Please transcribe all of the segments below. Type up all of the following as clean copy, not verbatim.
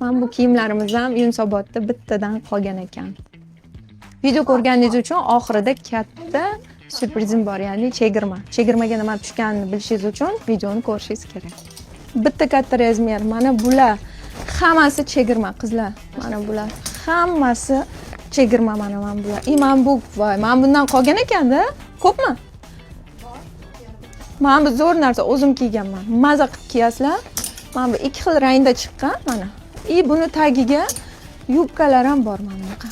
Mana bu kiyimlarimiz ham Yunusobodda bittadan qolgan ekan. Video ko'rganingiz uchun oxirida katta syurprizim bor, ya'ni chegirma. Chegirmaga nima tushganini bilishingiz uchun videoni ko'rishingiz kerak. Bitta katta razmer. Mana bular hammasi chegirma, qizlar. Mana bular hammasi chegirma mana bular. Mana bu voy, mana bundan qolgan ekanda. Ko'pmi? Mana bu zo'r narsa, o'zim kiyganman. Maza qilib kiyasizlar. Mana bu ikki xil rangda chiqqan mana. Buni tagiga yubkalar ham bor mana bunaqa.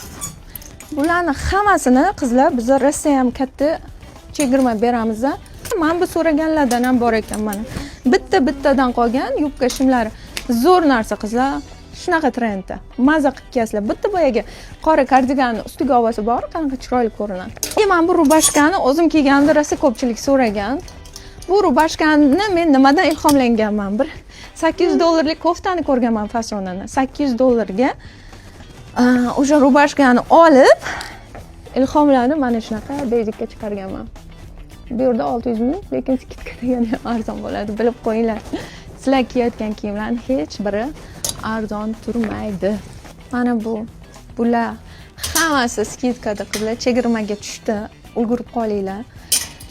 Bularni hammasini qizlar biz Rossiya ham katta chegirma beramiz. Mana bu so'raganlardan ham bor ekan mana. Bittadan qolgan yubka shimlari. Zo'r narsa qizlar. Shunaqa trendda. Maza qilib kiyasizlar. Bitta boyaga qora kardiganni ustiga olsa bor, qanaqa chiroyli ko'rinadi. Mana bu rubashkani o'zim kiyganimda rosa ko'pchilik so'ragan. Bu rubashkani men nimadan ilhomlanganman? Bir $800 koftani ko'rganman fasonini. $800 o'sha rubashkani olib ilhomlanib mana shunaqa bezikka chiqarganman. Bu yerda 600 ming, lekin skitka degani arzon bo'ladi, bilib qo'yinglar. Sizlar kiyayotgan kiyimlarning hech biri arzon turmaydi. Mana bular hammasi skitkada qizlar, chegirmaga tushdi. Ulgurib qolinglar.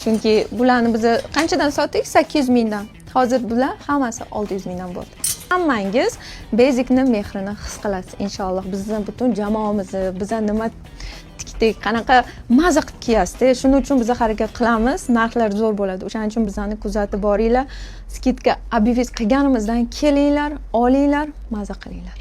Chunki bularni biz qanchadan sotdik? 800 mingdan. Hozir bular hammasi 600 mingdan bo'ldi. Hammangiz bezikni mehrini his qilasiz inshaalloh. Bizning butun jamoamizni, bizlar nima tikdik, qanaqa maza qilib kiyasiz. Shuning uchun biz harakat qilamiz. Narxlar zo'r bo'ladi. O'shaning uchun bizlarni kuzatib boringlar. Skitka obvious qilganimizdan kelinglar, olinglar, maza qilinglar.